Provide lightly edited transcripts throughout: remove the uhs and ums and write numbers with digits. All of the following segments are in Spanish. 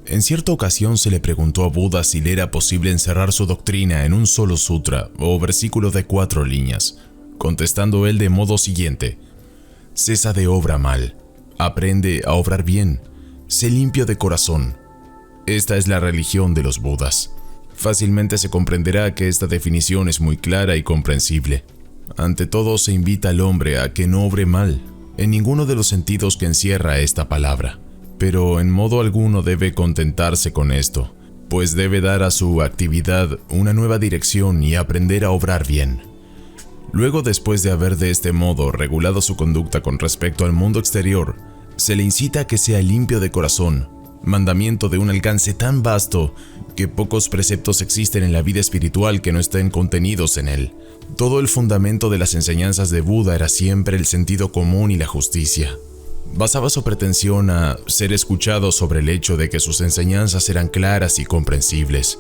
En cierta ocasión se le preguntó a Buda si le era posible encerrar su doctrina en un solo sutra o versículo de 4 líneas, contestando él de modo siguiente: cesa de obra mal, aprende a obrar bien, sé limpio de corazón. Esta es la religión de los Budas. Fácilmente se comprenderá que esta definición es muy clara y comprensible. Ante todo, se invita al hombre a que no obre mal, en ninguno de los sentidos que encierra esta palabra. Pero en modo alguno debe contentarse con esto, pues debe dar a su actividad una nueva dirección y aprender a obrar bien. Luego, después de haber de este modo regulado su conducta con respecto al mundo exterior, se le incita a que sea limpio de corazón, mandamiento de un alcance tan vasto que pocos preceptos existen en la vida espiritual que no estén contenidos en él. Todo el fundamento de las enseñanzas de Buda era siempre el sentido común y la justicia. Basaba su pretensión a ser escuchado sobre el hecho de que sus enseñanzas eran claras y comprensibles,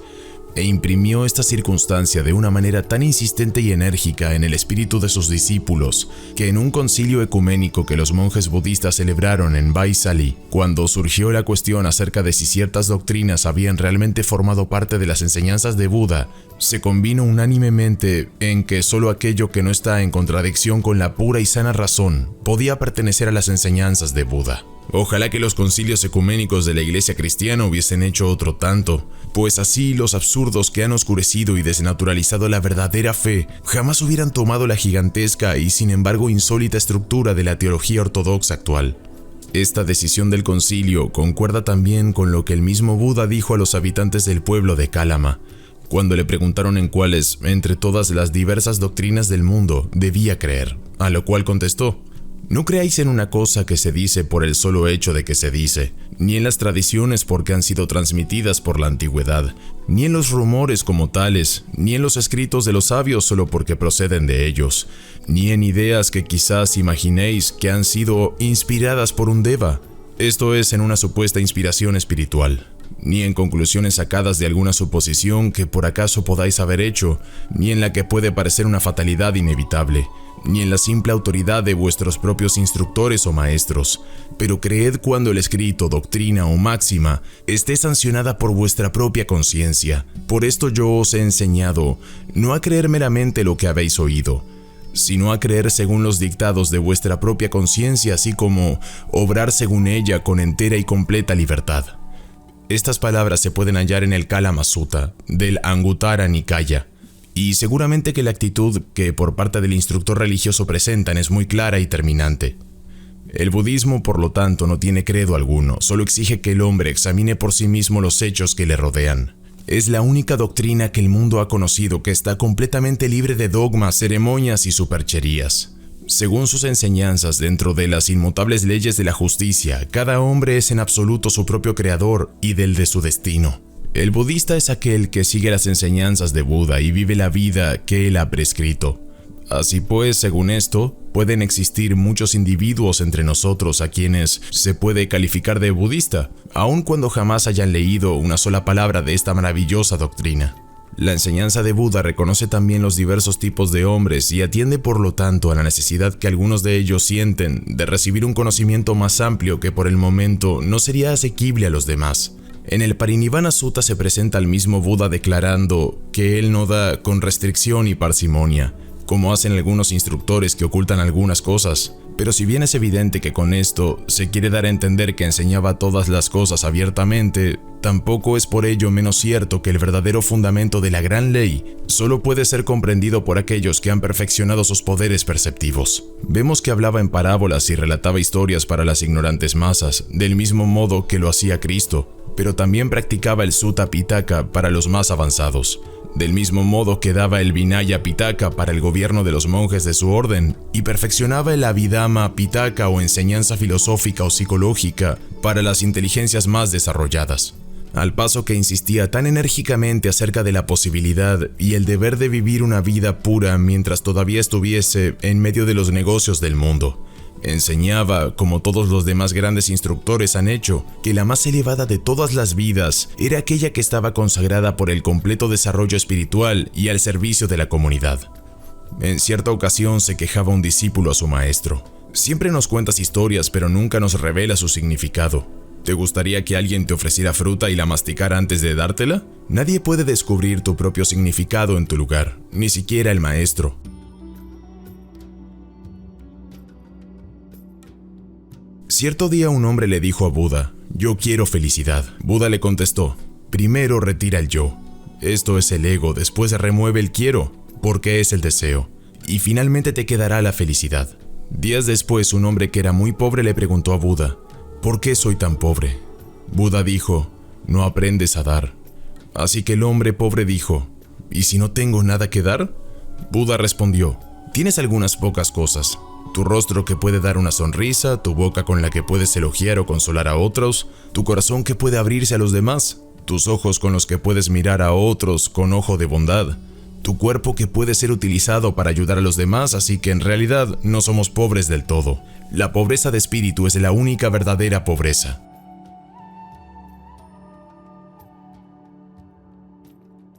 e imprimió esta circunstancia de una manera tan insistente y enérgica en el espíritu de sus discípulos, que en un concilio ecuménico que los monjes budistas celebraron en Vaisali, cuando surgió la cuestión acerca de si ciertas doctrinas habían realmente formado parte de las enseñanzas de Buda, se convino unánimemente en que solo aquello que no está en contradicción con la pura y sana razón podía pertenecer a las enseñanzas de Buda. Ojalá que los concilios ecuménicos de la Iglesia cristiana hubiesen hecho otro tanto, pues así los absurdos que han oscurecido y desnaturalizado la verdadera fe jamás hubieran tomado la gigantesca y sin embargo insólita estructura de la teología ortodoxa actual. Esta decisión del concilio concuerda también con lo que el mismo Buda dijo a los habitantes del pueblo de Kalama, cuando le preguntaron en cuáles, entre todas las diversas doctrinas del mundo, debía creer, a lo cual contestó: no creáis en una cosa que se dice por el solo hecho de que se dice, ni en las tradiciones porque han sido transmitidas por la antigüedad, ni en los rumores como tales, ni en los escritos de los sabios solo porque proceden de ellos, ni en ideas que quizás imaginéis que han sido inspiradas por un deva, esto es, en una supuesta inspiración espiritual, ni en conclusiones sacadas de alguna suposición que por acaso podáis haber hecho, ni en la que puede parecer una fatalidad inevitable, ni en la simple autoridad de vuestros propios instructores o maestros, pero creed cuando el escrito, doctrina o máxima esté sancionada por vuestra propia conciencia. Por esto yo os he enseñado no a creer meramente lo que habéis oído, sino a creer según los dictados de vuestra propia conciencia, así como obrar según ella con entera y completa libertad. Estas palabras se pueden hallar en el Kalama Sutta del Anguttara Nikaya, y seguramente que la actitud que por parte del instructor religioso presentan es muy clara y terminante. El budismo, por lo tanto, no tiene credo alguno, solo exige que el hombre examine por sí mismo los hechos que le rodean. Es la única doctrina que el mundo ha conocido que está completamente libre de dogmas, ceremonias y supercherías. Según sus enseñanzas, dentro de las inmutables leyes de la justicia, cada hombre es en absoluto su propio creador y del de su destino. El budista es aquel que sigue las enseñanzas de Buda y vive la vida que él ha prescrito. Así pues, según esto, pueden existir muchos individuos entre nosotros a quienes se puede calificar de budista, aun cuando jamás hayan leído una sola palabra de esta maravillosa doctrina. La enseñanza de Buda reconoce también los diversos tipos de hombres y atiende por lo tanto a la necesidad que algunos de ellos sienten de recibir un conocimiento más amplio que por el momento no sería asequible a los demás. En el Parinibbana Sutta se presenta al mismo Buda declarando que él no da con restricción y parsimonia, como hacen algunos instructores que ocultan algunas cosas, pero si bien es evidente que con esto se quiere dar a entender que enseñaba todas las cosas abiertamente, tampoco es por ello menos cierto que el verdadero fundamento de la gran ley solo puede ser comprendido por aquellos que han perfeccionado sus poderes perceptivos. Vemos que hablaba en parábolas y relataba historias para las ignorantes masas, del mismo modo que lo hacía Cristo, pero también practicaba el Sutta Pitaka para los más avanzados, del mismo modo que daba el Vinaya Pitaka para el gobierno de los monjes de su orden, y perfeccionaba el Abhidhamma Pitaka o enseñanza filosófica o psicológica para las inteligencias más desarrolladas. Al paso que insistía tan enérgicamente acerca de la posibilidad y el deber de vivir una vida pura mientras todavía estuviese en medio de los negocios del mundo. Enseñaba, como todos los demás grandes instructores han hecho, que la más elevada de todas las vidas era aquella que estaba consagrada por el completo desarrollo espiritual y al servicio de la comunidad. En cierta ocasión se quejaba un discípulo a su maestro: siempre nos cuentas historias pero nunca nos revela su significado. ¿Te gustaría que alguien te ofreciera fruta y la masticara antes de dártela? Nadie puede descubrir tu propio significado en tu lugar, ni siquiera el maestro. Cierto día un hombre le dijo a Buda: «Yo quiero felicidad». Buda le contestó: «Primero retira el yo. Esto es el ego, después remueve el quiero, porque es el deseo, y finalmente te quedará la felicidad». Días después, un hombre que era muy pobre le preguntó a Buda: «¿Por qué soy tan pobre?». Buda dijo: «No aprendes a dar». Así que el hombre pobre dijo: «¿Y si no tengo nada que dar?». Buda respondió: «Tienes algunas pocas cosas. Tu rostro que puede dar una sonrisa, tu boca con la que puedes elogiar o consolar a otros, tu corazón que puede abrirse a los demás, tus ojos con los que puedes mirar a otros con ojo de bondad, tu cuerpo que puede ser utilizado para ayudar a los demás, así que en realidad no somos pobres del todo. La pobreza de espíritu es la única verdadera pobreza».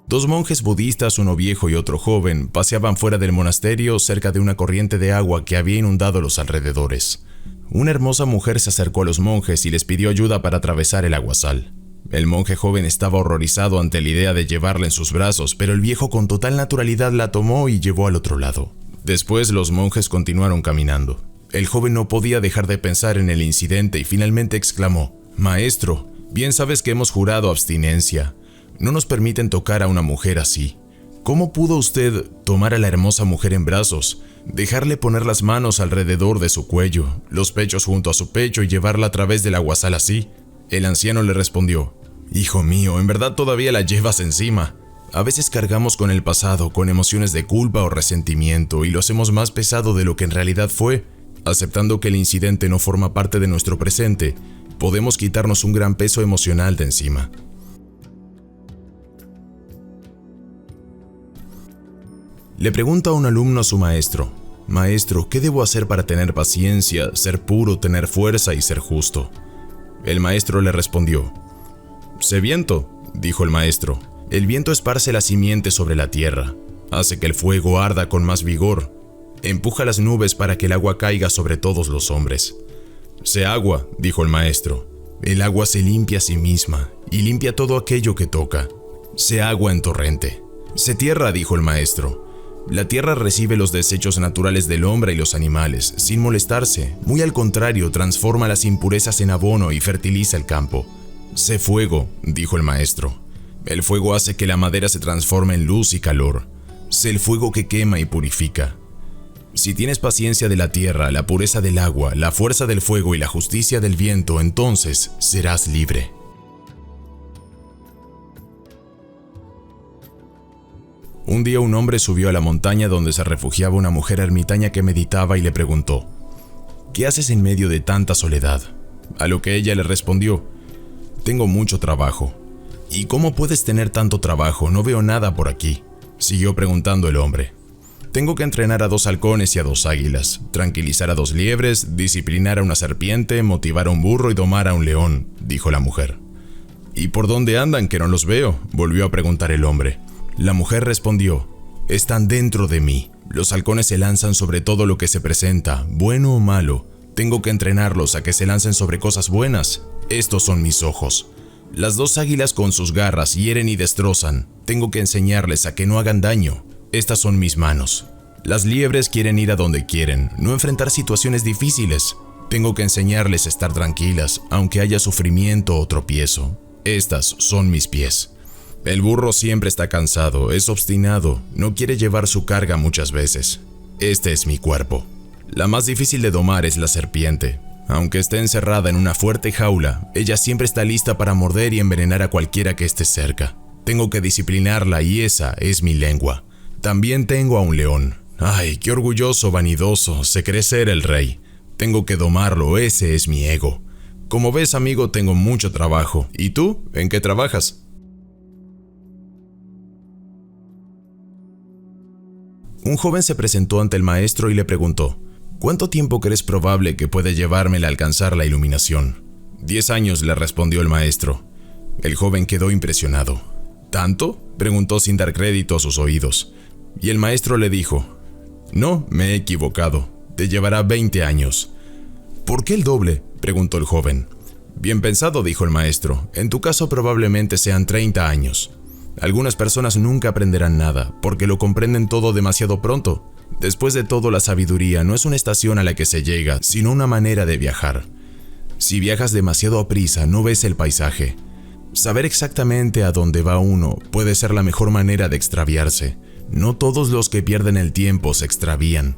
Dos monjes budistas, uno viejo y otro joven, paseaban fuera del monasterio cerca de una corriente de agua que había inundado los alrededores. Una hermosa mujer se acercó a los monjes y les pidió ayuda para atravesar el aguasal. El monje joven estaba horrorizado ante la idea de llevarla en sus brazos, pero el viejo con total naturalidad la tomó y llevó al otro lado. Después los monjes continuaron caminando. El joven no podía dejar de pensar en el incidente y finalmente exclamó: «Maestro, bien sabes que hemos jurado abstinencia. No nos permiten tocar a una mujer así. ¿Cómo pudo usted tomar a la hermosa mujer en brazos, dejarle poner las manos alrededor de su cuello, los pechos junto a su pecho y llevarla a través del aguasal así?». El anciano le respondió: «Hijo mío, en verdad todavía la llevas encima. A veces cargamos con el pasado, con emociones de culpa o resentimiento, y lo hacemos más pesado de lo que en realidad fue. Aceptando que el incidente no forma parte de nuestro presente, podemos quitarnos un gran peso emocional de encima». Le pregunta a un alumno a su maestro: «Maestro, ¿qué debo hacer para tener paciencia, ser puro, tener fuerza y ser justo?». El maestro le respondió: «Sé viento», dijo el maestro. «El viento esparce la simiente sobre la tierra, hace que el fuego arda con más vigor, empuja las nubes para que el agua caiga sobre todos los hombres». «Sé agua», dijo el maestro. «El agua se limpia a sí misma y limpia todo aquello que toca. Sé agua en torrente». «Sé tierra», dijo el maestro. «La tierra recibe los desechos naturales del hombre y los animales, sin molestarse. Muy al contrario, transforma las impurezas en abono y fertiliza el campo». «Sé fuego», dijo el maestro. «El fuego hace que la madera se transforme en luz y calor. Sé el fuego que quema y purifica». Si tienes paciencia de la tierra, la pureza del agua, la fuerza del fuego y la justicia del viento, entonces serás libre. Un día un hombre subió a la montaña donde se refugiaba una mujer ermitaña que meditaba y le preguntó: «¿Qué haces en medio de tanta soledad?». A lo que ella le respondió: «Tengo mucho trabajo». «¿Y cómo puedes tener tanto trabajo? No veo nada por aquí», siguió preguntando el hombre. «Tengo que entrenar a 2 halcones y a 2 águilas, tranquilizar a 2 liebres, disciplinar a una serpiente, motivar a un burro y domar a un león», dijo la mujer. «¿Y por dónde andan que no los veo?», volvió a preguntar el hombre. La mujer respondió: «Están dentro de mí. Los halcones se lanzan sobre todo lo que se presenta, bueno o malo. Tengo que entrenarlos a que se lancen sobre cosas buenas. Estos son mis ojos. Las 2 águilas con sus garras hieren y destrozan. Tengo que enseñarles a que no hagan daño. Estas son mis manos. Las liebres quieren ir a donde quieren, no enfrentar situaciones difíciles. Tengo que enseñarles a estar tranquilas, aunque haya sufrimiento o tropiezo. Estas son mis pies. El burro siempre está cansado, es obstinado, no quiere llevar su carga muchas veces. Este es mi cuerpo. La más difícil de domar es la serpiente. Aunque esté encerrada en una fuerte jaula, ella siempre está lista para morder y envenenar a cualquiera que esté cerca. Tengo que disciplinarla y esa es mi lengua. También tengo a un león. Ay, qué orgulloso, vanidoso, se cree ser el rey. Tengo que domarlo, ese es mi ego. Como ves, amigo, tengo mucho trabajo. ¿Y tú? ¿En qué trabajas?». Un joven se presentó ante el maestro y le preguntó: «¿Cuánto tiempo crees probable que puede llevármela a alcanzar la iluminación?». 10 años, le respondió el maestro. El joven quedó impresionado. «¿Tanto?», preguntó sin dar crédito a sus oídos. Y el maestro le dijo: «No, me he equivocado. Te llevará 20 años». «¿Por qué el doble?», preguntó el joven. Bien pensado, dijo el maestro. En tu caso probablemente sean 30 años. Algunas personas nunca aprenderán nada, porque lo comprenden todo demasiado pronto. Después de todo, la sabiduría no es una estación a la que se llega, sino una manera de viajar. Si viajas demasiado a prisa, no ves el paisaje. Saber exactamente a dónde va uno puede ser la mejor manera de extraviarse. No todos los que pierden el tiempo se extravían.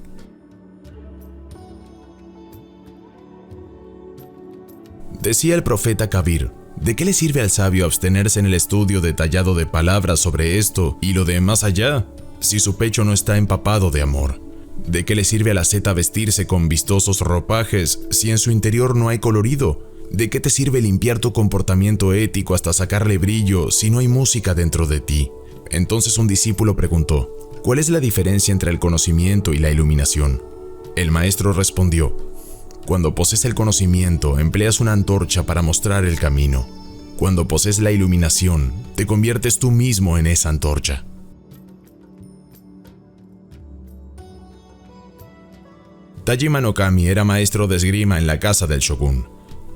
Decía el profeta Kabir: ¿de qué le sirve al sabio abstenerse en el estudio detallado de palabras sobre esto y lo de más allá, si su pecho no está empapado de amor? ¿De qué le sirve a la asceta vestirse con vistosos ropajes si en su interior no hay colorido? ¿De qué te sirve limpiar tu comportamiento ético hasta sacarle brillo si no hay música dentro de ti? Entonces un discípulo preguntó: ¿cuál es la diferencia entre el conocimiento y la iluminación? El maestro respondió: cuando posees el conocimiento, empleas una antorcha para mostrar el camino. Cuando posees la iluminación, te conviertes tú mismo en esa antorcha. Tajima no Kami era maestro de esgrima en la casa del shogun.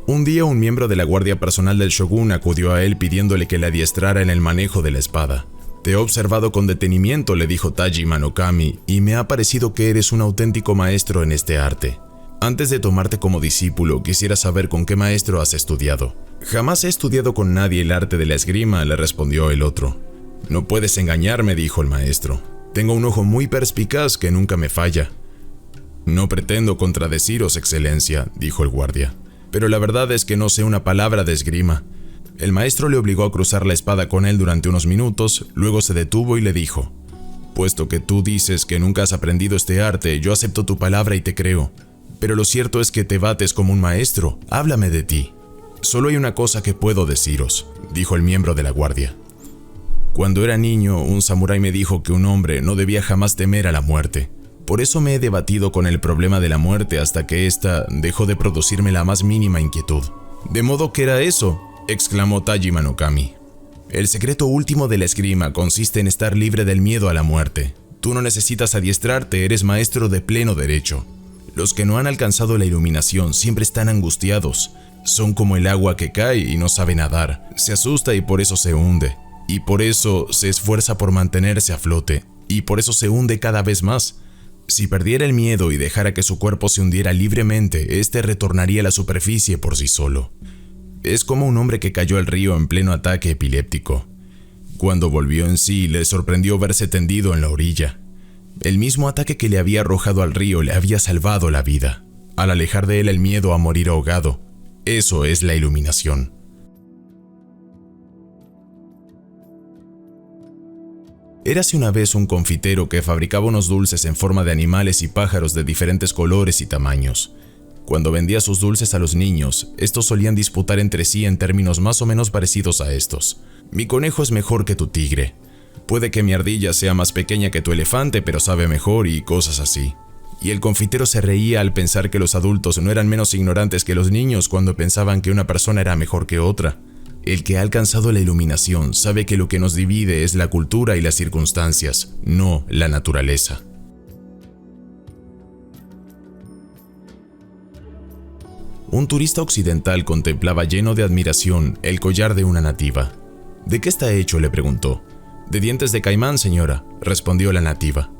Un día un miembro de la guardia personal del shogun acudió a él pidiéndole que le adiestrara en el manejo de la espada. Te he observado con detenimiento, le dijo Tajima no Kami, y me ha parecido que eres un auténtico maestro en este arte. Antes de tomarte como discípulo, quisiera saber con qué maestro has estudiado. Jamás he estudiado con nadie el arte de la esgrima, le respondió el otro. No puedes engañarme, dijo el maestro. Tengo un ojo muy perspicaz que nunca me falla. No pretendo contradeciros, excelencia, dijo el guardia, pero la verdad es que no sé una palabra de esgrima. El maestro le obligó a cruzar la espada con él durante unos minutos, luego se detuvo y le dijo: puesto que tú dices que nunca has aprendido este arte, yo acepto tu palabra y te creo. Pero lo cierto es que te bates como un maestro. Háblame de ti. Solo hay una cosa que puedo deciros, dijo el miembro de la guardia. Cuando era niño, un samurái me dijo que un hombre no debía jamás temer a la muerte. Por eso me he debatido con el problema de la muerte hasta que ésta dejó de producirme la más mínima inquietud. ¿De modo que era eso?, exclamó Tajima no Kami. El secreto último de la esgrima consiste en estar libre del miedo a la muerte. Tú no necesitas adiestrarte, eres maestro de pleno derecho. Los que no han alcanzado la iluminación siempre están angustiados. Son como el agua que cae y no sabe nadar. Se asusta y por eso se hunde. Y por eso se esfuerza por mantenerse a flote. Y por eso se hunde cada vez más. Si perdiera el miedo y dejara que su cuerpo se hundiera libremente, este retornaría a la superficie por sí solo. Es como un hombre que cayó al río en pleno ataque epiléptico. Cuando volvió en sí, le sorprendió verse tendido en la orilla. El mismo ataque que le había arrojado al río le había salvado la vida, al alejar de él el miedo a morir ahogado. Eso es la iluminación. Érase una vez un confitero que fabricaba unos dulces en forma de animales y pájaros de diferentes colores y tamaños. Cuando vendía sus dulces a los niños, estos solían disputar entre sí en términos más o menos parecidos a estos. Mi conejo es mejor que tu tigre. Puede que mi ardilla sea más pequeña que tu elefante, pero sabe mejor y cosas así. Y el confitero se reía al pensar que los adultos no eran menos ignorantes que los niños cuando pensaban que una persona era mejor que otra. El que ha alcanzado la iluminación sabe que lo que nos divide es la cultura y las circunstancias, no la naturaleza. Un turista occidental contemplaba lleno de admiración el collar de una nativa. ¿De qué está hecho?, le preguntó. «De dientes de caimán, señora», respondió la nativa.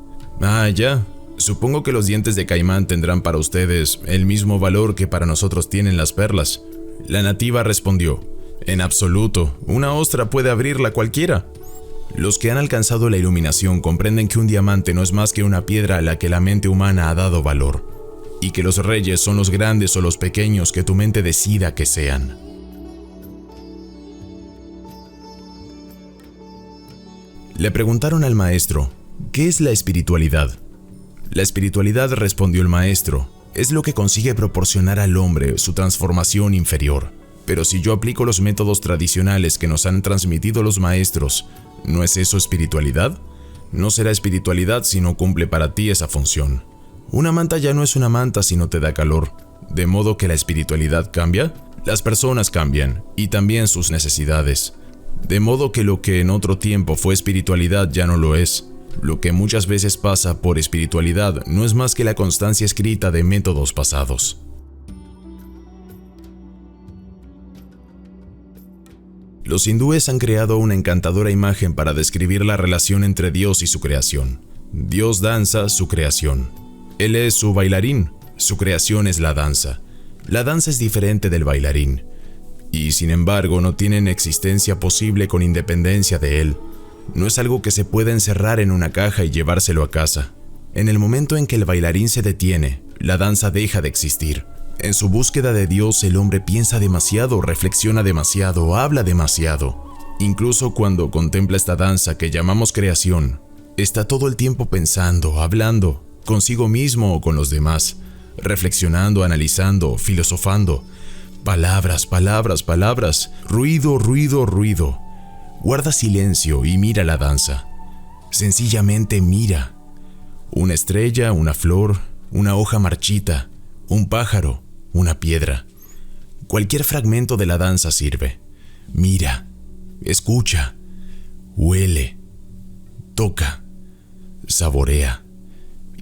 «Ah, ya. Supongo que los dientes de caimán tendrán para ustedes el mismo valor que para nosotros tienen las perlas». La nativa respondió: «En absoluto. Una ostra puede abrirla cualquiera». Los que han alcanzado la iluminación comprenden que un diamante no es más que una piedra a la que la mente humana ha dado valor, y que los reyes son los grandes o los pequeños que tu mente decida que sean. Le preguntaron al maestro: ¿qué es la espiritualidad? La espiritualidad, respondió el maestro, es lo que consigue proporcionar al hombre su transformación inferior. Pero si yo aplico los métodos tradicionales que nos han transmitido los maestros, ¿no es eso espiritualidad? No será espiritualidad si no cumple para ti esa función. Una manta ya no es una manta si no te da calor. ¿De modo que la espiritualidad cambia? Las personas cambian, y también sus necesidades. De modo que lo que en otro tiempo fue espiritualidad ya no lo es. Lo que muchas veces pasa por espiritualidad no es más que la constancia escrita de métodos pasados. Los hindúes han creado una encantadora imagen para describir la relación entre Dios y su creación. Dios danza su creación. Él es su bailarín, su creación es la danza. La danza es diferente del bailarín, y sin embargo no tienen existencia posible con independencia de él. No es algo que se pueda encerrar en una caja y llevárselo a casa. En el momento en que el bailarín se detiene, la danza deja de existir. En su búsqueda de Dios, el hombre piensa demasiado, reflexiona demasiado, habla demasiado. Incluso cuando contempla esta danza que llamamos creación, está todo el tiempo pensando, hablando, consigo mismo o con los demás, reflexionando, analizando, filosofando. Palabras, palabras, palabras, ruido, ruido, ruido. Guarda silencio y mira la danza. Sencillamente mira. Una estrella, una flor, una hoja marchita, un pájaro, una piedra. Cualquier fragmento de la danza sirve. Mira, escucha, huele, toca, saborea.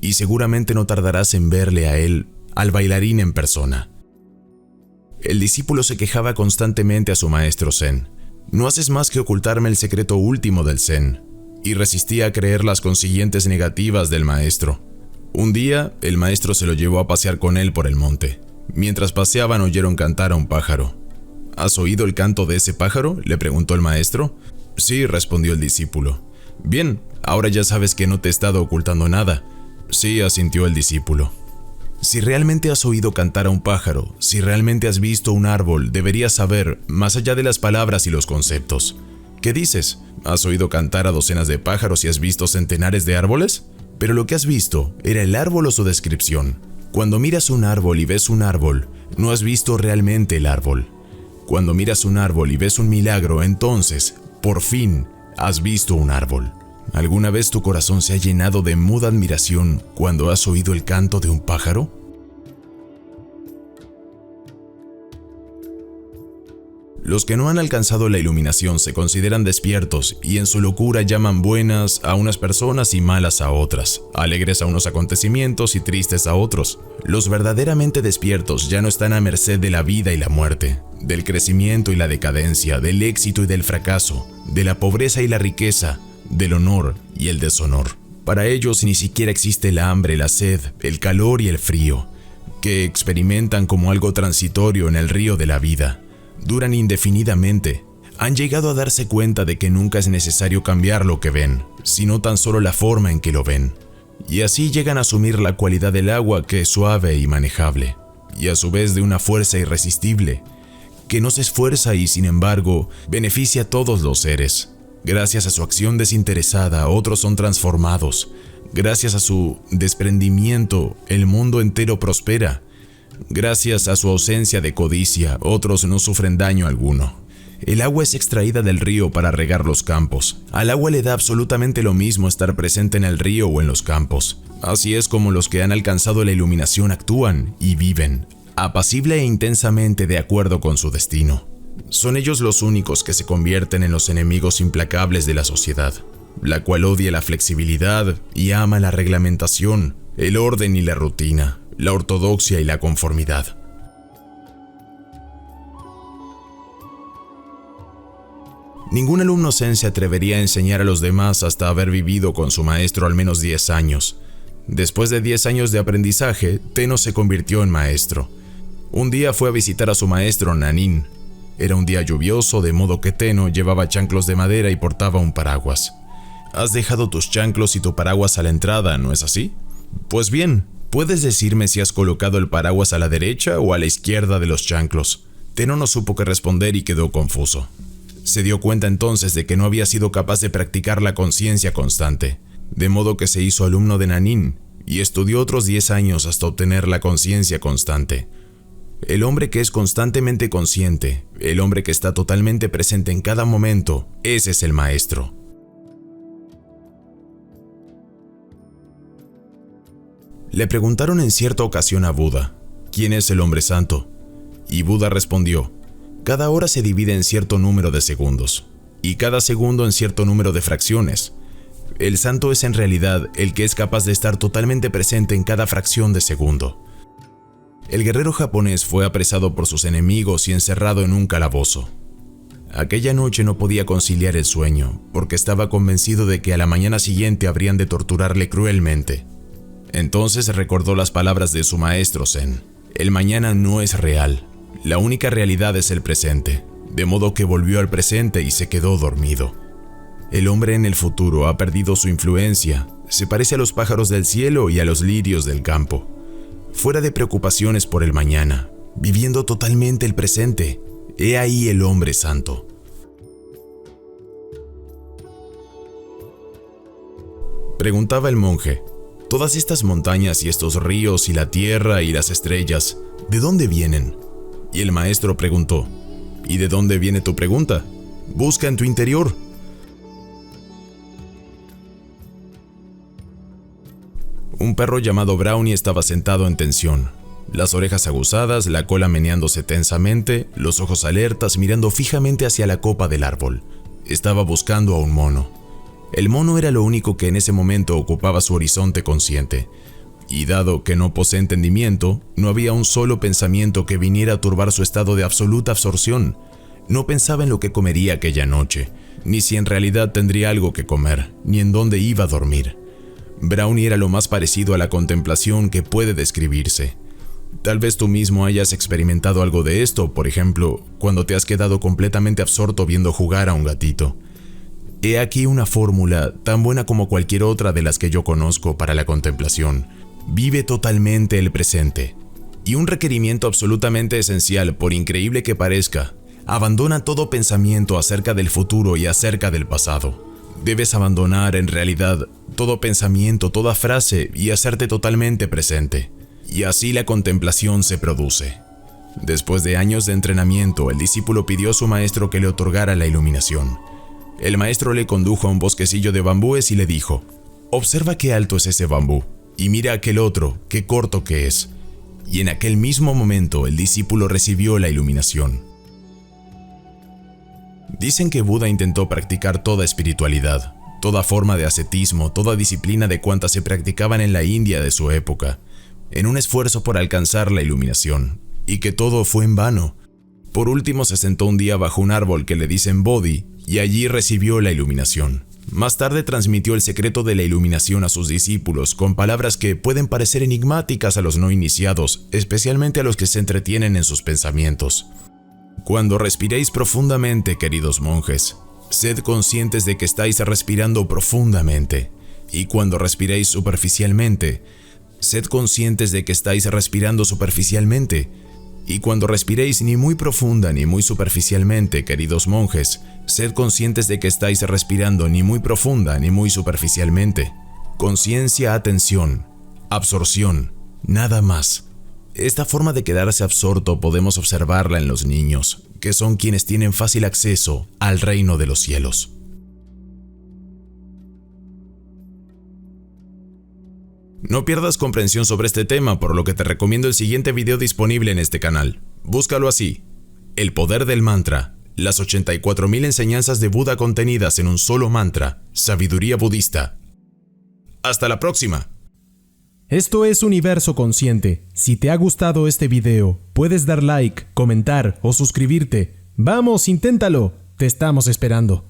Y seguramente no tardarás en verle a él, al bailarín en persona. El discípulo se quejaba constantemente a su maestro Zen. No haces más que ocultarme el secreto último del Zen. Y resistía a creer las consiguientes negativas del maestro. Un día, el maestro se lo llevó a pasear con él por el monte. Mientras paseaban, oyeron cantar a un pájaro. ¿Has oído el canto de ese pájaro?, le preguntó el maestro. Sí, respondió el discípulo. Bien, ahora ya sabes que no te he estado ocultando nada. Sí, asintió el discípulo. Si realmente has oído cantar a un pájaro, si realmente has visto un árbol, deberías saber, más allá de las palabras y los conceptos. ¿Qué dices? ¿Has oído cantar a docenas de pájaros y has visto centenares de árboles? Pero lo que has visto, ¿era el árbol o su descripción? Cuando miras un árbol y ves un árbol, no has visto realmente el árbol. Cuando miras un árbol y ves un milagro, entonces, por fin, has visto un árbol. ¿Alguna vez tu corazón se ha llenado de muda admiración cuando has oído el canto de un pájaro? Los que no han alcanzado la iluminación se consideran despiertos y en su locura llaman buenas a unas personas y malas a otras, alegres a unos acontecimientos y tristes a otros. Los verdaderamente despiertos ya no están a merced de la vida y la muerte, del crecimiento y la decadencia, del éxito y del fracaso, de la pobreza y la riqueza, del honor y el deshonor. Para ellos ni siquiera existe el hambre, la sed, el calor y el frío, que experimentan como algo transitorio en el río de la vida. Duran indefinidamente. Han llegado a darse cuenta de que nunca es necesario cambiar lo que ven, sino tan solo la forma en que lo ven. Y así llegan a asumir la cualidad del agua, que es suave y manejable, y a su vez de una fuerza irresistible, que no se esfuerza y sin embargo beneficia a todos los seres. Gracias a su acción desinteresada, otros son transformados. Gracias a su desprendimiento, el mundo entero prospera. Gracias a su ausencia de codicia, otros no sufren daño alguno. El agua es extraída del río para regar los campos. Al agua le da absolutamente lo mismo estar presente en el río o en los campos. Así es como los que han alcanzado la iluminación actúan y viven, apacible e intensamente de acuerdo con su destino. Son ellos los únicos que se convierten en los enemigos implacables de la sociedad, la cual odia la flexibilidad y ama la reglamentación, el orden y la rutina, la ortodoxia y la conformidad. Ningún alumno Zen se atrevería a enseñar a los demás hasta haber vivido con su maestro al menos 10 años. Después de 10 años de aprendizaje, Tenno se convirtió en maestro. Un día fue a visitar a su maestro Nanin. Era un día lluvioso, de modo que Tenno llevaba chanclos de madera y portaba un paraguas. Has dejado tus chanclos y tu paraguas a la entrada, ¿no es así? Pues bien, ¿puedes decirme si has colocado el paraguas a la derecha o a la izquierda de los chanclos? Tenno no supo qué responder y quedó confuso. Se dio cuenta entonces de que no había sido capaz de practicar la conciencia constante, de modo que se hizo alumno de Nanin y estudió otros 10 años hasta obtener la conciencia constante. El hombre que es constantemente consciente, el hombre que está totalmente presente en cada momento, ese es el maestro. Le preguntaron en cierta ocasión a Buda, ¿quién es el hombre santo? Y Buda respondió, cada hora se divide en cierto número de segundos, y cada segundo en cierto número de fracciones. El santo es en realidad el que es capaz de estar totalmente presente en cada fracción de segundo. El guerrero japonés fue apresado por sus enemigos y encerrado en un calabozo. Aquella noche no podía conciliar el sueño, porque estaba convencido de que a la mañana siguiente habrían de torturarle cruelmente. Entonces recordó las palabras de su maestro Zen: el mañana no es real, la única realidad es el presente, de modo que volvió al presente y se quedó dormido. El hombre en el futuro ha perdido su influencia, se parece a los pájaros del cielo y a los lirios del campo, fuera de preocupaciones por el mañana, viviendo totalmente el presente. He ahí el hombre santo. Preguntaba el monje: todas estas montañas y estos ríos y la tierra y las estrellas, ¿de dónde vienen? Y el maestro preguntó: ¿y de dónde viene tu pregunta? Busca en tu interior. Un perro llamado Brownie estaba sentado en tensión, las orejas aguzadas, la cola meneándose tensamente, los ojos alertas mirando fijamente hacia la copa del árbol. Estaba buscando a un mono. El mono era lo único que en ese momento ocupaba su horizonte consciente, y dado que no posee entendimiento, no había un solo pensamiento que viniera a turbar su estado de absoluta absorción. No pensaba en lo que comería aquella noche, ni si en realidad tendría algo que comer, ni en dónde iba a dormir. Brownie era lo más parecido a la contemplación que puede describirse. Tal vez tú mismo hayas experimentado algo de esto, por ejemplo, cuando te has quedado completamente absorto viendo jugar a un gatito. He aquí una fórmula tan buena como cualquier otra de las que yo conozco para la contemplación. Vive totalmente el presente. Y un requerimiento absolutamente esencial, por increíble que parezca: abandona todo pensamiento acerca del futuro y acerca del pasado. Debes abandonar, en realidad, todo pensamiento, toda frase y hacerte totalmente presente. Y así la contemplación se produce. Después de años de entrenamiento, el discípulo pidió a su maestro que le otorgara la iluminación. El maestro le condujo a un bosquecillo de bambúes y le dijo: observa qué alto es ese bambú, y mira aquel otro, qué corto que es. Y en aquel mismo momento el discípulo recibió la iluminación. Dicen que Buda intentó practicar toda espiritualidad, toda forma de ascetismo, toda disciplina de cuantas se practicaban en la India de su época, en un esfuerzo por alcanzar la iluminación, y que todo fue en vano. Por último se sentó un día bajo un árbol que le dicen Bodhi, y allí recibió la iluminación. Más tarde transmitió el secreto de la iluminación a sus discípulos con palabras que pueden parecer enigmáticas a los no iniciados, especialmente a los que se entretienen en sus pensamientos. Cuando respiréis profundamente, queridos monjes, sed conscientes de que estáis respirando profundamente, y cuando respiréis superficialmente, sed conscientes de que estáis respirando superficialmente, y cuando respiréis ni muy profunda ni muy superficialmente, queridos monjes, sed conscientes de que estáis respirando ni muy profunda ni muy superficialmente. Conciencia, atención, absorción, nada más. Esta forma de quedarse absorto podemos observarla en los niños, que son quienes tienen fácil acceso al reino de los cielos. No pierdas comprensión sobre este tema, por lo que te recomiendo el siguiente video disponible en este canal. Búscalo así: El poder del mantra, las 84.000 enseñanzas de Buda contenidas en un solo mantra, sabiduría budista. ¡Hasta la próxima! Esto es Universo Consciente. Si te ha gustado este video, puedes dar like, comentar o suscribirte. ¡Vamos, inténtalo! Te estamos esperando.